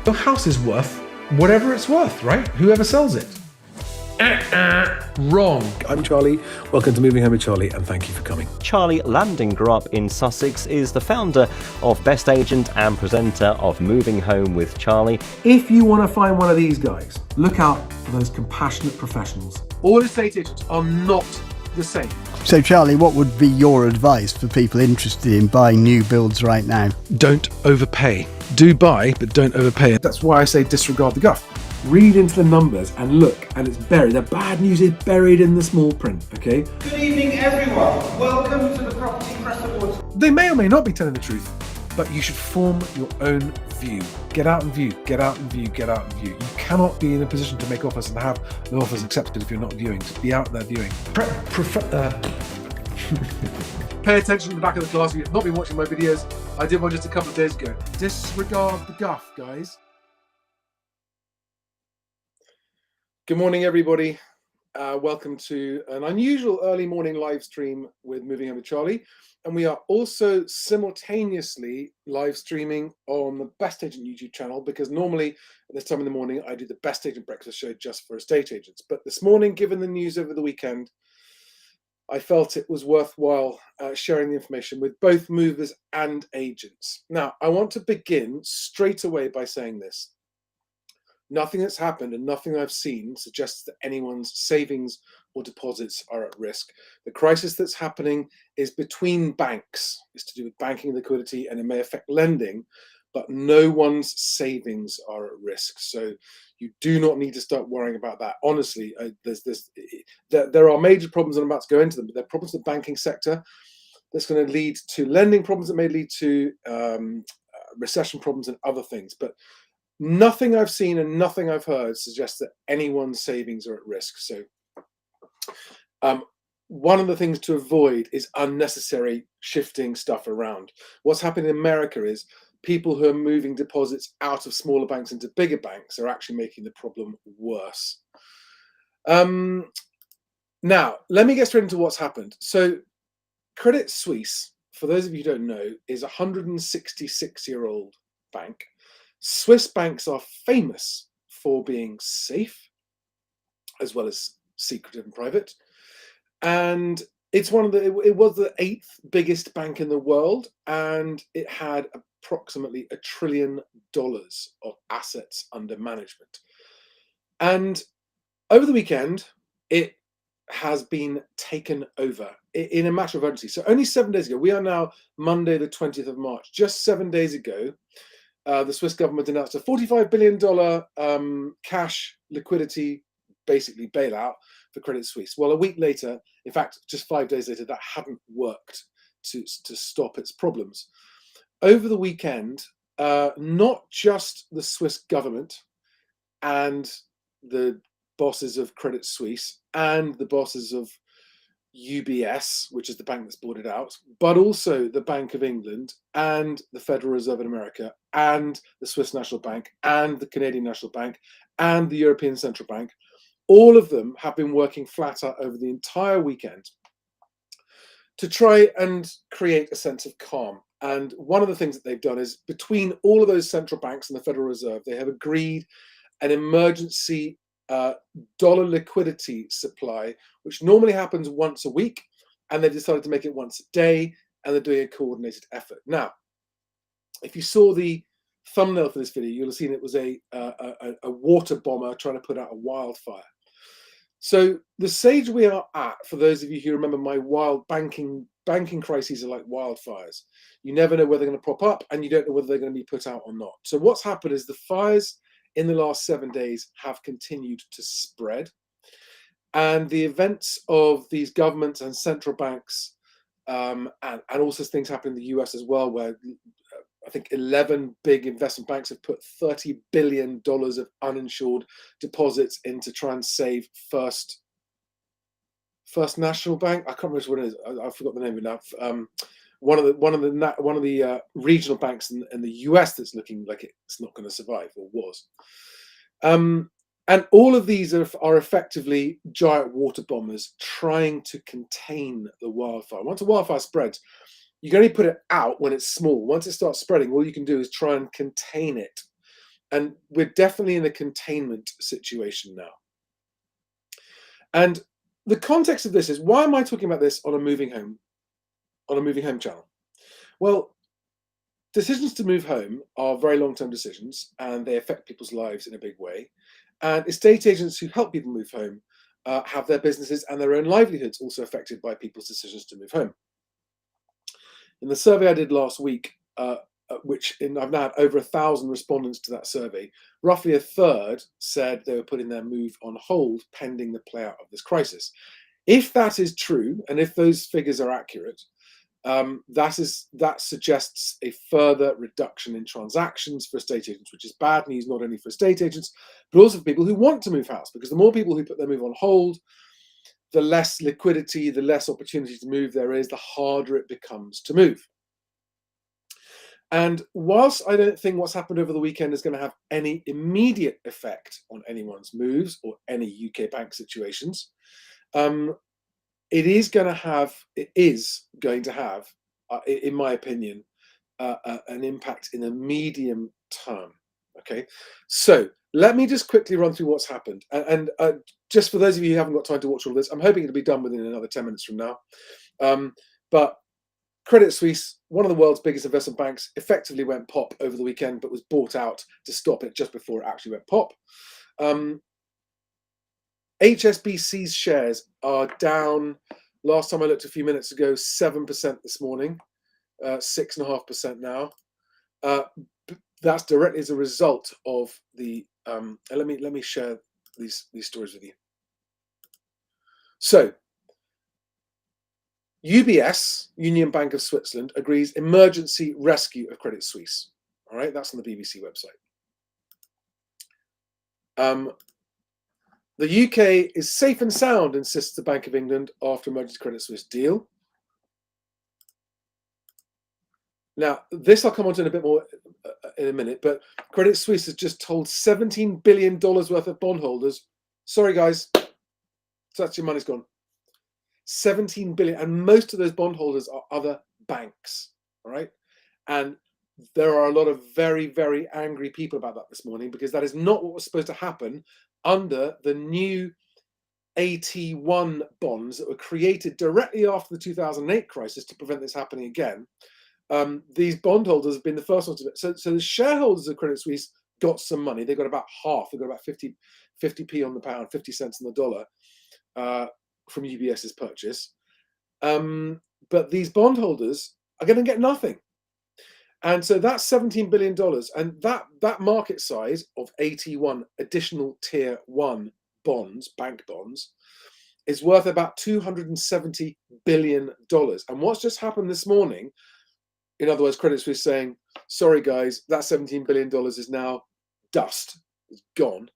Your house is worth whatever it's worth, right? Whoever sells it. Wrong. I'm Charlie. Welcome to Moving Home with Charlie, and thank you for coming. Charlie Landing grew up in Sussex, is the founder of Best Agent and presenter of Moving Home with Charlie. If you want to find one of these guys, look out for those compassionate professionals. All estate agents are not the same. So Charlie, what would be your advice for people interested in buying new builds right now? Don't overpay. Do buy, but don't overpay. That's why I say disregard the guff. Read into the numbers and look, and it's buried. The bad news is buried in the small print, okay? Good evening, everyone. Welcome to the Property Press Awards. They may or may not be telling the truth, but you should form your own view. Get out and view, get out and view, get out and view. You cannot be in a position to make offers and have the offers accepted if you're not viewing. Just be out there viewing. Pay attention to the back of the class. If you've not been watching my videos, I did one just a couple of days ago. Disregard the guff, guys. Good morning, everybody. Welcome to an unusual early morning live stream with Moving Home with Charlie. And we are also simultaneously live streaming on the Best Agent YouTube channel, because normally at this time in the morning, I do the Best Agent breakfast show just for estate agents. But this morning, given the news over the weekend, I felt it was worthwhile sharing the information with both movers and agents. Now, I want to begin straight away by saying this. Nothing that's happened and nothing I've seen suggests that anyone's savings or deposits are at risk. The crisis that's happening is between banks. It's to do with banking there, and it may affect lending, but no one's savings are at risk. So you do not need to start worrying about that. Honestly, there are major problems, and I'm about to go into them, but there are problems in the banking sector that's going to lead to lending problems that may lead to recession problems and other things. But nothing I've seen and nothing I've heard suggests that anyone's savings are at risk. So one of the things to avoid is unnecessary shifting stuff around. What's happening in America is people who are moving deposits out of smaller banks into bigger banks are actually making the problem worse. Now, let me get straight into what's happened. So Credit Suisse, for those of you who don't know, is a 166-year-old bank. Swiss banks are famous for being safe, as well as secretive and private. And it was the 8th biggest bank in the world, and it had approximately $1 trillion of assets under management. And over the weekend, it has been taken over in a matter of urgency. So only 7 days ago, we are now Monday, the 20th of March, just 7 days ago, the Swiss government announced a $45 billion cash liquidity, basically bailout for Credit Suisse. Well, a week later, in fact, just 5 days later, that hadn't worked to stop its problems. Over the weekend, not just the Swiss government and the bosses of Credit Suisse and the bosses of UBS, which is the bank that's bought it out, but also the Bank of England and the Federal Reserve in America and the Swiss National Bank and the Canadian National Bank and the European Central Bank. All of them have been working flat out over the entire weekend to try and create a sense of calm. And one of the things that they've done is, between all of those central banks and the Federal Reserve, they have agreed an emergency dollar liquidity supply, which normally happens once a week, and they've decided to make it once a day, and they're doing a coordinated effort. Now, if you saw the thumbnail for this video, you'll have seen it was a water bomber trying to put out a wildfire. So the stage we are at, for those of you who remember my wild banking crises are like wildfires. You never know whether they're going to pop up, and you don't know whether they're going to be put out or not. So what's happened is the fires in the last 7 days have continued to spread. And the events of these governments and central banks, and also things happen in the US as well, where I think 11 big investment banks have put $30 billion of uninsured deposits in to try and save First National Bank. I can't remember what it is. I forgot the name of it now. One of the regional banks in the US that's looking like it's not going to survive, or was. And all of these are effectively giant water bombers trying to contain the wildfire. Once a wildfire spreads, you can only put it out when it's small. Once it starts spreading, all you can do is try and contain it. And we're definitely in a containment situation now. And the context of this is, why am I talking about this on a moving home channel? Well, decisions to move home are very long-term decisions, and they affect people's lives in a big way. And estate agents who help people move home have their businesses and their own livelihoods also affected by people's decisions to move home. In the survey I did last week, I've now had over 1,000 respondents to that survey, roughly a third said they were putting their move on hold pending the play out of this crisis. If that is true, and if those figures are accurate, that suggests a further reduction in transactions for estate agents, which is bad news not only for estate agents, but also for people who want to move house, because the more people who put their move on hold, the less liquidity, the less opportunity to move there is, the harder it becomes to move. And whilst I don't think what's happened over the weekend is going to have any immediate effect on anyone's moves or any UK bank situations, it is going to have, in my opinion, an impact in the medium term. Okay, so let me just quickly run through what's happened. And just for those of you who haven't got time to watch all this, I'm hoping it'll be done within another 10 minutes from now. But Credit Suisse, one of the world's biggest investment banks, effectively went pop over the weekend, but was bought out to stop it just before it actually went pop. HSBC's shares are down, last time I looked a few minutes ago, 7% this morning, 6.5% now. That's directly as a result of the, let me share these stories with you. So, UBS, Union Bank of Switzerland, agrees emergency rescue of Credit Suisse. All right, that's on the BBC website. The UK is safe and sound, insists the Bank of England after emergency Credit Suisse deal. Now, this I'll come on to in a bit more in a minute, but Credit Suisse has just told $17 billion worth of bondholders, sorry guys, so that's your money's gone. 17 billion, and most of those bondholders are other banks, all right? And there are a lot of very, very angry people about that this morning, because that is not what was supposed to happen under the new AT1 bonds that were created directly after the 2008 crisis to prevent this happening again. These bondholders have been the first ones to do it. So the shareholders of Credit Suisse got some money. They got about half. They got about 50p on the pound, 50 cents on the dollar from UBS's purchase. But these bondholders are going to get nothing. And so that's $17 billion. And that market size of AT1 additional tier 1 bonds, bank bonds, is worth about $270 billion. And what's just happened this morning, in other words, Credit Suisse saying, sorry guys, that $17 billion is now dust, it's gone,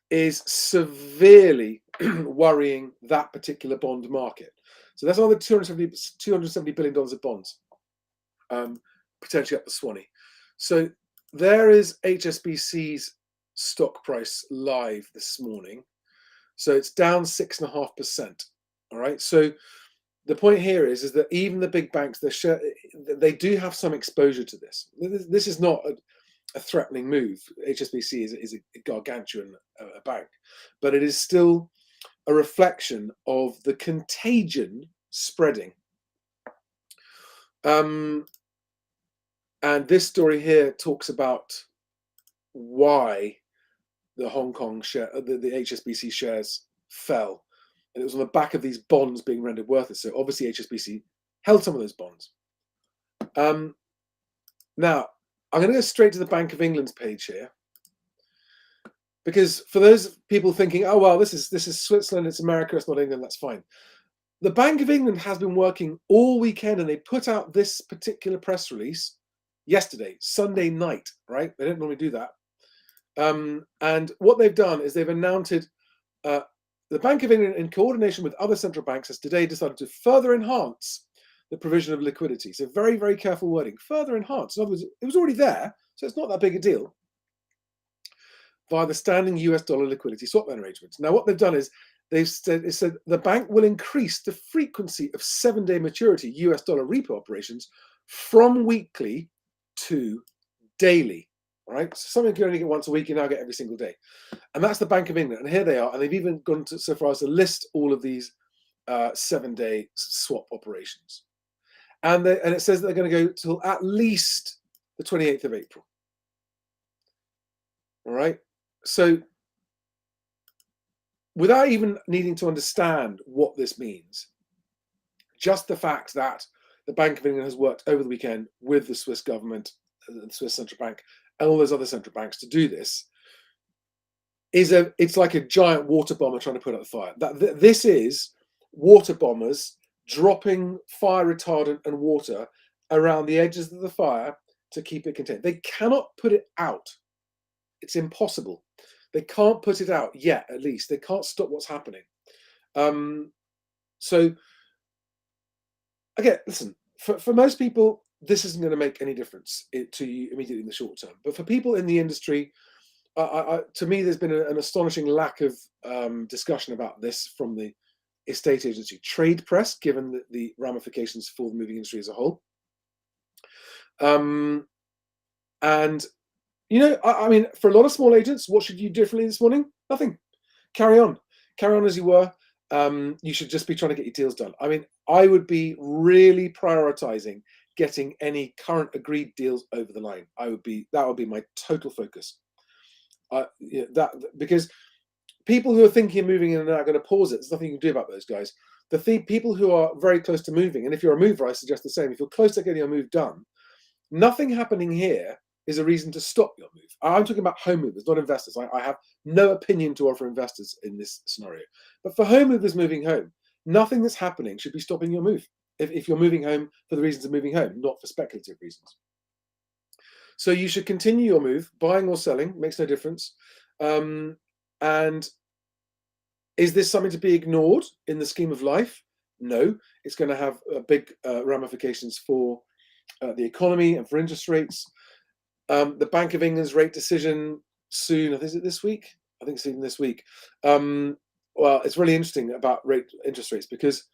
is severely worrying that particular bond market. So that's another $270 billion of bonds, potentially up the Swanee. So there is HSBC's stock price live this morning. So it's down 6.5%. All right. So the point here is that even the big banks, they do have some exposure to this. This is not a threatening move. HSBC is a gargantuan bank, but it is still a reflection of the contagion spreading. And this story here talks about why the Hong Kong share, the HSBC shares fell. And it was on the back of these bonds being rendered worthless. So obviously HSBC held some of those bonds. Now, I'm going to go straight to the Bank of England's page here. Because for those people thinking, oh, well, this is Switzerland, it's America, it's not England, that's fine. The Bank of England has been working all weekend, and they put out this particular press release yesterday, Sunday night, right? They don't normally do that. And what they've done is they've announced the Bank of England, in coordination with other central banks, has today decided to further enhance the provision of liquidity. So very, very careful wording. Further enhance. In other words, it was already there, so it's not that big a deal. Via the standing US dollar liquidity swap loan arrangements. Now, what they've done is they've said the bank will increase the frequency of 7-day maturity US dollar repo operations from weekly to daily. All right, so something you can only get once a week, you now get every single day, and that's the Bank of England. And here they are, and they've even gone so far as to list all of these 7-day swap operations, and it says that they're going to go till at least the 28th of April. All right, so without even needing to understand what this means, just the fact that the Bank of England has worked over the weekend with the Swiss government, the Swiss central bank, and all those other central banks to do this it's like a giant water bomber trying to put out the fire. This is water bombers dropping fire retardant and water around the edges of the fire to keep it contained. They cannot put it out. It's impossible. They can't put it out yet, at least. They can't stop what's happening. So, again, listen, for most people, this isn't going to make any difference to you immediately in the short term. But for people in the industry, to me, there's been an astonishing lack of discussion about this from the estate agency trade press, given the ramifications for the moving industry as a whole. And, you know, I mean, for a lot of small agents, what should you do differently this morning? Nothing. Carry on as you were. You should just be trying to get your deals done. I mean, I would be really prioritizing getting any current agreed deals over the line. That would be my total focus. Because people who are thinking of moving in and are going to pause it, there's nothing you can do about those guys. People who are very close to moving, and if you're a mover, I suggest the same. If you're close to getting your move done, nothing happening here is a reason to stop your move. I'm talking about home movers, not investors. I have no opinion to offer investors in this scenario. But for home movers moving home, nothing that's happening should be stopping your move. If you're moving home for the reasons of moving home, not for speculative reasons. So you should continue your move, buying or selling, makes no difference. And is this something to be ignored in the scheme of life? No, it's going to have big ramifications for the economy and for interest rates. The Bank of England's rate decision soon, I think, is it this week? I think it's even this week. Well, it's really interesting about interest rates because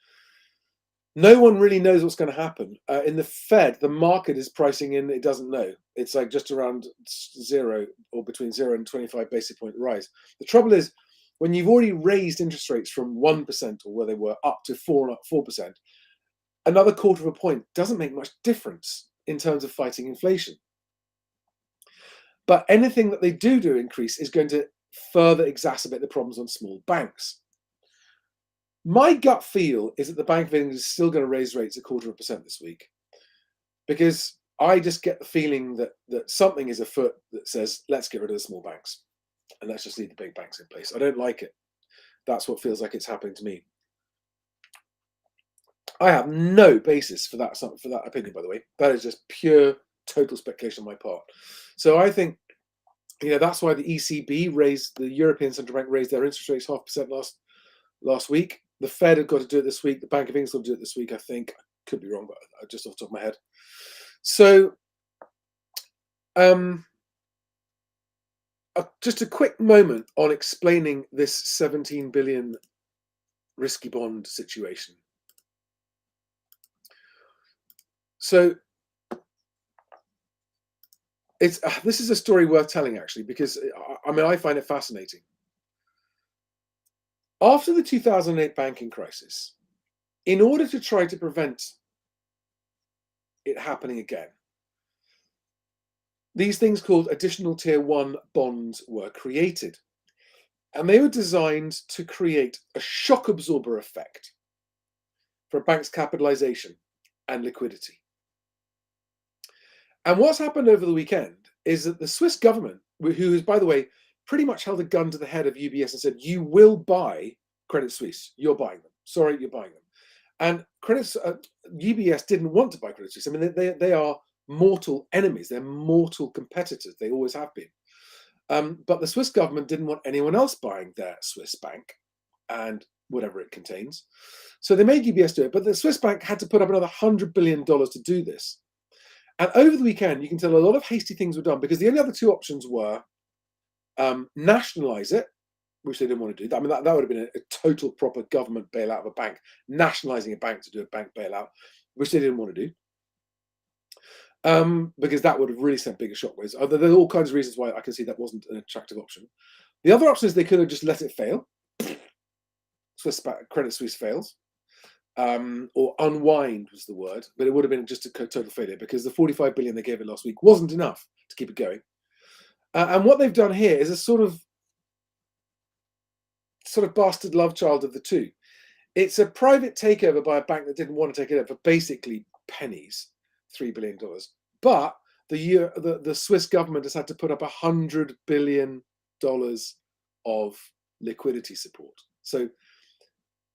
no one really knows what's going to happen. In the Fed, the market is pricing in, it doesn't know. It's like just around 0 or between 0 and 25 basis point rise. The trouble is, when you've already raised interest rates from 1% or where they were up to 4%, another quarter of a point doesn't make much difference in terms of fighting inflation. But anything that they do increase is going to further exacerbate the problems on small banks. My gut feel is that the Bank of England is still going to raise rates 0.25% this week, because I just get the feeling that something is afoot that says, let's get rid of the small banks and let's just leave the big banks in place. I don't like it. That's what feels like it's happening to me. I have no basis for that opinion, by the way. That is just pure, total speculation on my part. So I think, that's why the ECB the European Central Bank raised their interest rates 0.5% last week. The Fed have got to do it this week. The Bank of England will do it this week, I think. I could be wrong, but just off the top of my head. So, just a quick moment on explaining this 17 billion risky bond situation. So, this is a story worth telling, actually, because I find it fascinating. After the 2008 banking crisis, in order to try to prevent it happening again, these things called additional tier 1 bonds were created. And they were designed to create a shock absorber effect for a bank's capitalization and liquidity. And what's happened over the weekend is that the Swiss government, who has, by the way, pretty much held a gun to the head of UBS and said, you will buy Credit Suisse. You're buying them. Sorry, you're buying them. And UBS didn't want to buy Credit Suisse. I mean, they are mortal enemies. They're mortal competitors. They always have been. But the Swiss government didn't want anyone else buying their Swiss bank and whatever it contains. So they made UBS do it. But the Swiss bank had to put up another $100 billion to do this. And over the weekend, you can tell a lot of hasty things were done because the only other two options were nationalize it, which they didn't want to do. I mean, that would have been a total proper government bailout of a bank, nationalizing a bank to do a bank bailout, which they didn't want to do. because that would have really sent bigger shockwaves. There are all kinds of reasons why I can see that wasn't an attractive option. The other option is they could have just let it fail. Credit Suisse fails, or unwind was the word, but it would have been just a total failure because the 45 billion they gave it last week wasn't enough to keep it going. And what they've done here is a sort of bastard love child of the two. It's a private takeover by a bank that didn't want to take it up for basically pennies, $3 billion. But the Swiss government has had to put up $100 billion of liquidity support. So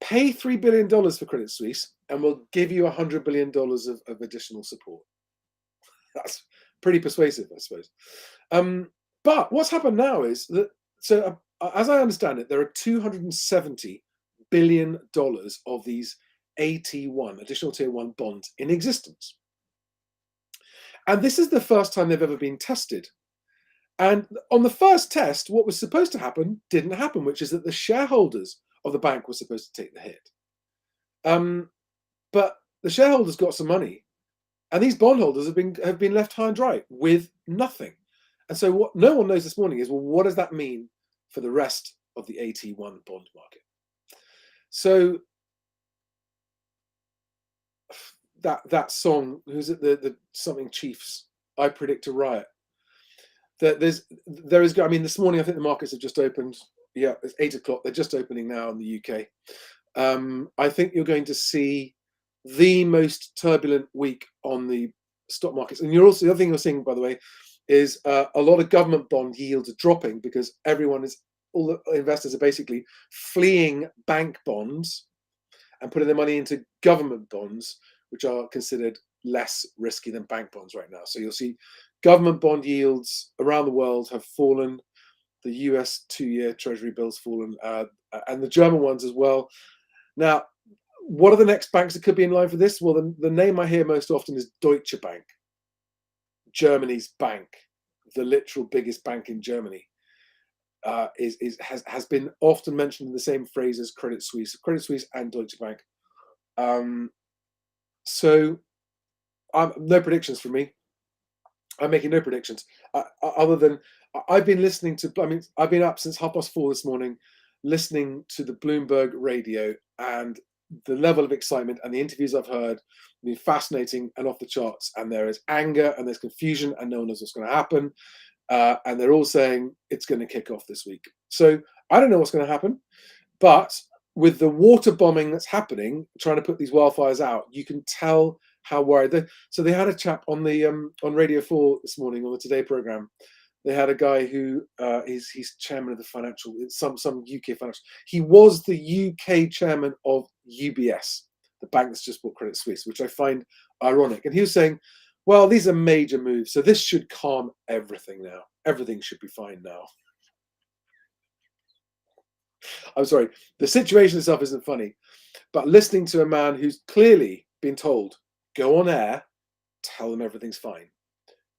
pay $3 billion for Credit Suisse and we'll give you $100 billion of additional support. That's pretty persuasive, I suppose. But what's happened now is that, as I understand it, there are $270 billion of these AT1, additional tier 1 bonds in existence. And this is the first time they've ever been tested. And on the first test, what was supposed to happen didn't happen, which is that the shareholders of the bank were supposed to take the hit. But the shareholders got some money, and these bondholders have been left high and dry with nothing. And so what no one knows this morning is, well, what does that mean for the rest of the AT1 bond market? So that song, who's it, the something Chiefs, I Predict a Riot. There is, I mean, this morning I think the markets have just opened. Yeah, it's 8 o'clock. They're just opening now in the UK. I think you're going to see the most turbulent week on the stock markets. And the other thing you're seeing, by the way, is a lot of government bond yields are dropping because all the investors are basically fleeing bank bonds and putting their money into government bonds, which are considered less risky than bank bonds right now. So you'll see government bond yields around the world have fallen. The US 2-year Treasury bills fallen, and the German ones as well. Now, what are the next banks that could be in line for this? Well, the name I hear most often is Deutsche Bank, Germany's bank, the literal biggest bank in Germany. Has been often mentioned in the same phrase as Credit Suisse and Deutsche Bank. So no predictions from me. I'm making no predictions other than I've been listening to. I mean, I've been up since 4:30 this morning, listening to the Bloomberg radio, and the level of excitement and the interviews I've heard have been fascinating and off the charts. And there is anger and there's confusion and no one knows what's going to happen. And they're all saying it's going to kick off this week. So I don't know what's going to happen, but with the water bombing that's happening, trying to put these wildfires out, you can tell how worried. So they had a chap on the on Radio 4 this morning on the Today programme. They had a guy who he's chairman of the financial, some UK financial. He was the UK chairman of UBS, the bank that's just bought Credit Suisse, which I find ironic. And he was saying, well, these are major moves, so this should calm everything now. Everything should be fine now. I'm sorry, the situation itself isn't funny, but listening to a man who's clearly been told, go on air, tell them everything's fine.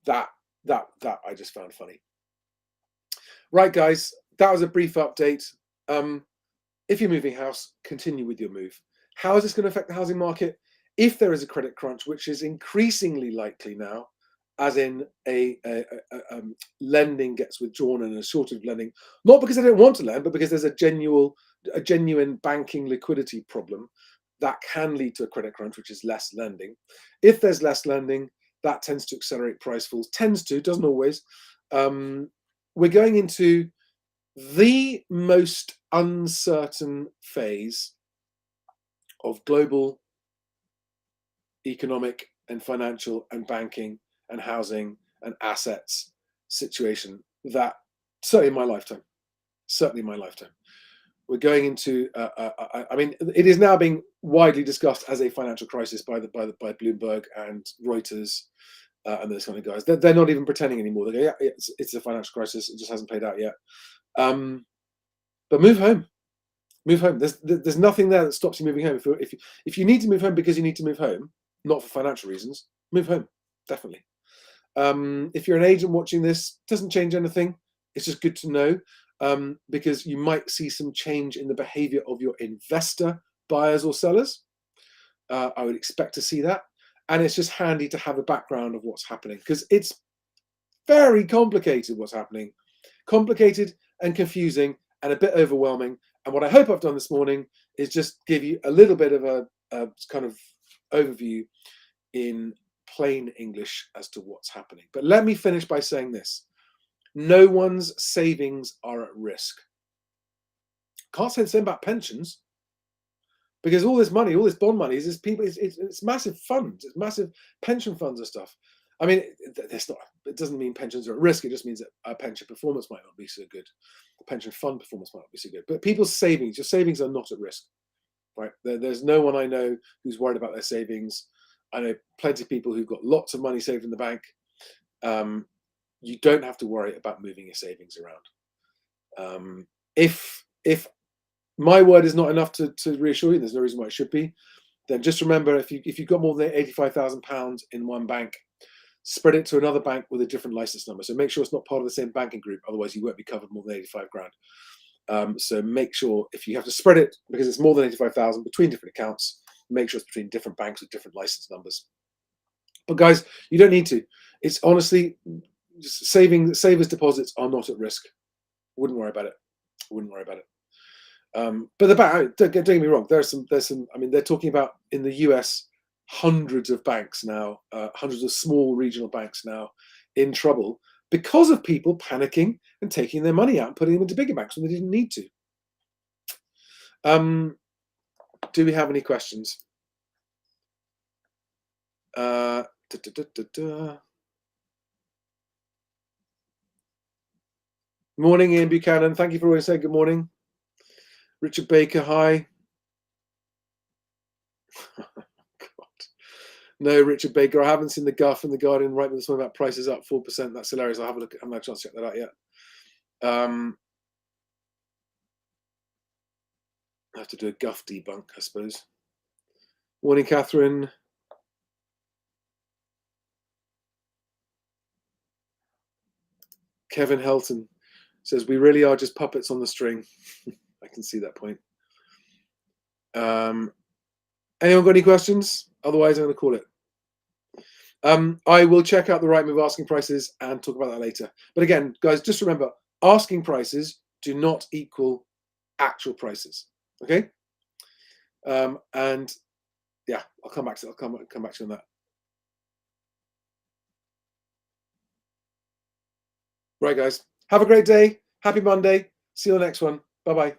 That I just found funny. Right, guys, that was a brief update. If you're moving house, continue with your move. How is this going to affect the housing market? If there is a credit crunch, which is increasingly likely now, as in lending gets withdrawn and a shortage of lending, not because they don't want to lend, but because there's a genuine banking liquidity problem, that can lead to a credit crunch, which is less lending. If there's less lending, that tends to accelerate price falls. Tends to, doesn't always. We're going into the most uncertain phase of global economic and financial and banking and housing and assets situation that certainly in my lifetime. We're going into, I mean, it is now being widely discussed as a financial crisis by Bloomberg and Reuters and those kind of guys. They're not even pretending anymore. They go, yeah, it's a financial crisis. It just hasn't played out yet. But move home. Move home. There's nothing there that stops you moving home. If you need to move home because you need to move home, not for financial reasons, move home. Definitely. If you're an agent watching this, it doesn't change anything. It's just good to know. Because you might see some change in the behavior of your investor buyers or sellers. I would expect to see that. And it's just handy to have a background of what's happening, because it's very complicated what's happening. Complicated and confusing and a bit overwhelming. And what I hope I've done this morning is just give you a little bit of a kind of overview in plain English as to what's happening. But let me finish by saying this. No one's savings are at risk. Can't say the same about pensions, because all this money, all this bond money, is people. It's massive funds. It's massive pension funds and stuff. I mean, it doesn't mean pensions are at risk. It just means that our pension performance might not be so good. The pension fund performance might not be so good. But people's savings, your savings are not at risk, right? There's no one I know who's worried about their savings. I know plenty of people who've got lots of money saved in the bank. You don't have to worry about moving your savings around. If my word is not enough to reassure you, there's no reason why it should be, then just remember, if you've got more than £85,000 in one bank, spread it to another bank with a different license number. So make sure it's not part of the same banking group, otherwise you won't be covered more than 85 grand. So make sure, if you have to spread it because it's more than 85,000 between different accounts, make sure it's between different banks with different license numbers. But guys, you don't need to. It's honestly, savers deposits are not at risk. Wouldn't worry about it. Wouldn't worry about it. But don't get me wrong. There's some. I mean, they're talking about in the US hundreds of banks now, hundreds of small regional banks now in trouble because of people panicking and taking their money out and putting them into bigger banks when they didn't need to. Do we have any questions? Morning, Ian Buchanan. Thank you for always saying good morning. Richard Baker, hi. No, Richard Baker, I haven't seen the guff in the Guardian right with this one about prices up 4%. That's hilarious. I'll have a look. I haven't had a chance to check that out yet. I have to do a guff debunk, I suppose. Morning, Catherine. Kevin Helton says, we really are just puppets on the string. I can see that point. Anyone got any questions? Otherwise, I'm going to call it. I will check out the Rightmove asking prices and talk about that later. But again, guys, just remember, asking prices do not equal actual prices. Okay? And yeah, I'll come back to you on that. Right, guys. Have a great day. Happy Monday. See you on the next one. Bye-bye.